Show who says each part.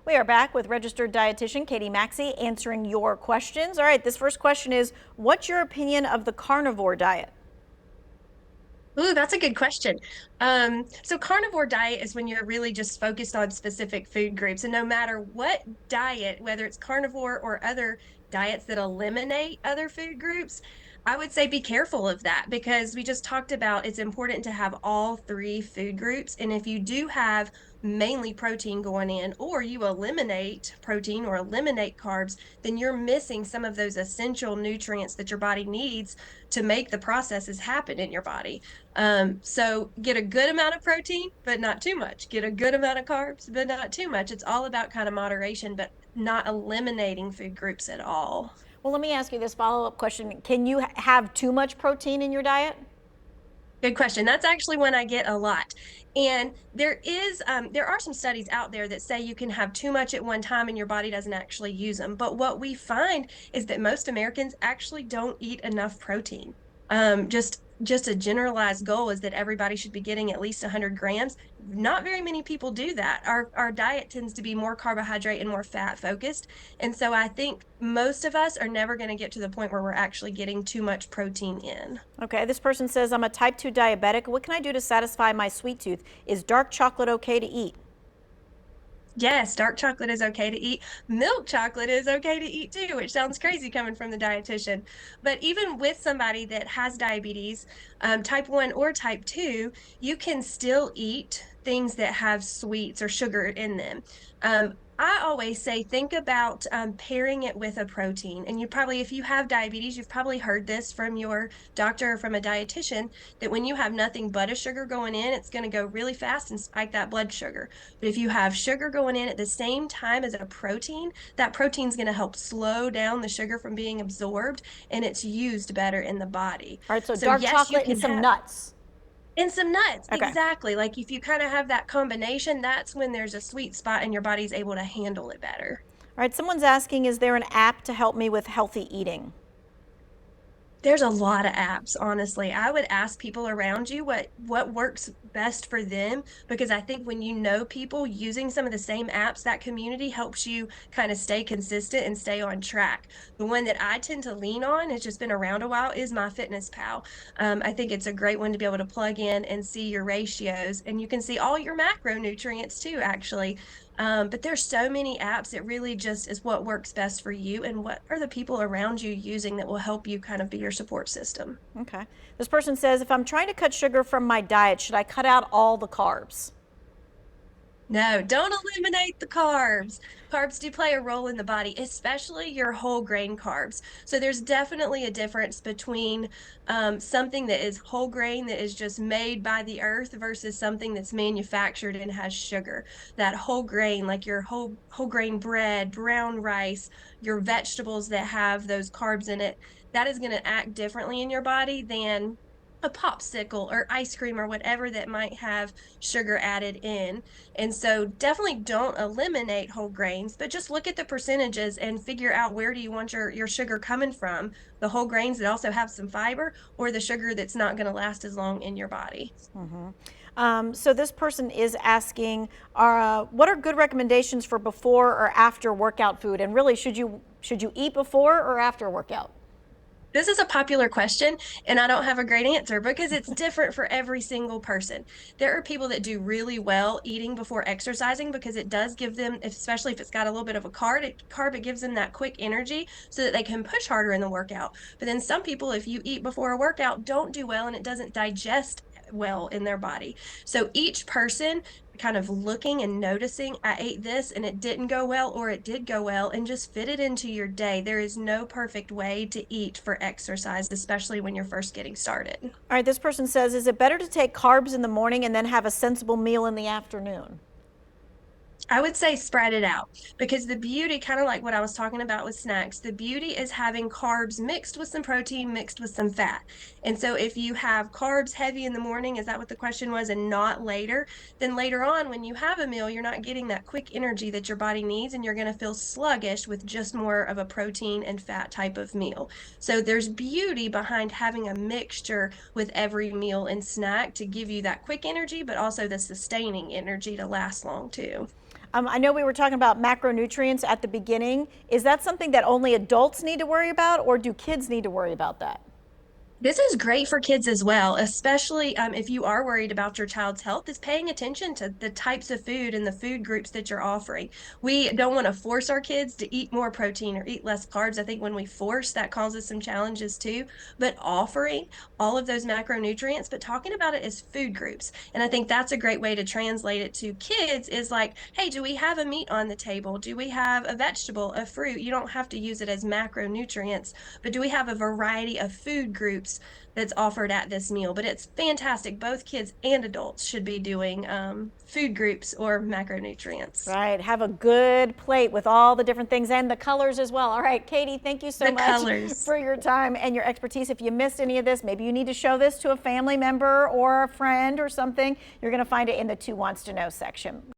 Speaker 1: We are back with registered dietitian Katie Maxey answering your questions. All right, this first question is, what's your opinion of the carnivore diet?
Speaker 2: Ooh, that's a good question. So carnivore diet is when you're really just focused on specific food groups. And no matter what diet, whether it's carnivore or other diets that eliminate other food groups, I would say be careful of that because we just talked about it's important to have all three food groups. And if you do have mainly protein going in, or you eliminate protein or eliminate carbs, then you're missing some of those essential nutrients that your body needs to make the processes happen in your body. So get a good amount of protein, but not too much. Get a good amount of carbs, but not too much. It's all about kind of moderation, but not eliminating food groups at all.
Speaker 1: Well, let me ask you this follow-up question. Can you have too much protein in your diet?
Speaker 2: Good question. That's actually one I get a lot. And there are some studies out there that say you can have too much at one time and your body doesn't actually use them. But what we find is that most Americans actually don't eat enough protein. Just a generalized goal is that everybody should be getting at least 100 grams. Not very many people do that. Our diet tends to be more carbohydrate and more fat focused. And so I think most of us are never going to get to the point where we're actually getting too much protein in.
Speaker 1: Okay, this person says, I'm a type 2 diabetic. What can I do to satisfy my sweet tooth? Is dark chocolate okay to eat?
Speaker 2: Yes, dark chocolate is okay to eat. Milk chocolate is okay to eat too, which sounds crazy coming from the dietitian. But even with somebody that has diabetes, type 1 or type 2, you can still eat things that have sweets or sugar in them. I always say think about pairing it with a protein. And you probably, if you have diabetes, you've probably heard this from your doctor or from a dietitian that when you have nothing but a sugar going in, it's going to go really fast and spike that blood sugar. But if you have sugar going in at the same time as a protein, that protein is going to help slow down the sugar from being absorbed and it's used better in the body.
Speaker 1: All right, so
Speaker 2: So
Speaker 1: dark
Speaker 2: yes, you
Speaker 1: chocolate and
Speaker 2: can
Speaker 1: some
Speaker 2: have
Speaker 1: nuts.
Speaker 2: and some nuts.
Speaker 1: Okay.
Speaker 2: Exactly. Like if you kind of have that combination, that's when there's a sweet spot and your body's able to handle it better.
Speaker 1: All right, someone's asking, is there an app to help me with healthy eating?
Speaker 2: There's a lot of apps, honestly. I would ask people around you what works best for them because I think when you know people using some of the same apps, that community helps you kind of stay consistent and stay on track. The one that I tend to lean on, it's just been around a while, is MyFitnessPal. I think it's a great one to be able to plug in and see your ratios, and you can see all your macronutrients too, actually. But there's so many apps. It really just is what works best for you and what are the people around you using that will help you kind of be your support system.
Speaker 1: Okay. This person says, if I'm trying to cut sugar from my diet, should I cut out all the carbs?
Speaker 2: No, don't eliminate the carbs. Carbs do play a role in the body, especially your whole grain carbs. So there's definitely a difference between something that is whole grain that is just made by the earth versus something that's manufactured and has sugar. That whole grain, like your whole grain bread, brown rice, your vegetables that have those carbs in it, that is going to act differently in your body than a popsicle or ice cream or whatever that might have sugar added in. And so definitely don't eliminate whole grains, but just look at the percentages and figure out where do you want your sugar coming from, the whole grains that also have some fiber or the sugar that's not going to last as long in your body.
Speaker 1: So this person is asking, what are good recommendations for before or after workout food? And really, should you eat before or after workout?
Speaker 2: This is a popular question, and I don't have a great answer because it's different for every single person. There are people that do really well eating before exercising because it does give them, especially if it's got a little bit of a carb, it gives them that quick energy so that they can push harder in the workout. But then some people, if you eat before a workout, don't do well and it doesn't digest well in their body. So each person kind of looking and noticing, I ate this and it didn't go well, or it did go well, and just fit it into your day. There is no perfect way to eat for exercise, especially when you're first getting started.
Speaker 1: All right, this person says, is it better to take carbs in the morning and then have a sensible meal in the afternoon?
Speaker 2: I would say spread it out because the beauty, kind of like what I was talking about with snacks, the beauty is having carbs mixed with some protein, mixed with some fat. And so if you have carbs heavy in the morning, is that what the question was, and not later, then later on when you have a meal, you're not getting that quick energy that your body needs and you're going to feel sluggish with just more of a protein and fat type of meal. So there's beauty behind having a mixture with every meal and snack to give you that quick energy, but also the sustaining energy to last long too.
Speaker 1: I know we were talking about macronutrients at the beginning. Is that something that only adults need to worry about, or do kids need to worry about that?
Speaker 2: This is great for kids as well, especially if you are worried about your child's health, is paying attention to the types of food and the food groups that you're offering. We don't want to force our kids to eat more protein or eat less carbs. I think when we force, that causes some challenges too. But offering all of those macronutrients, but talking about it as food groups. And I think that's a great way to translate it to kids is like, hey, do we have a meat on the table? Do we have a vegetable, a fruit? You don't have to use it as macronutrients, but do we have a variety of food groups that's offered at this meal? But it's fantastic. Both kids and adults should be doing food groups or macronutrients.
Speaker 1: Right, have a good plate with all the different things and the colors as well. All right, Katie, thank you so
Speaker 2: The
Speaker 1: much
Speaker 2: colors.
Speaker 1: for your time and your expertise. If you missed any of this, maybe you need to show this to a family member or a friend or something, you're going to find it in the Two Wants to Know section.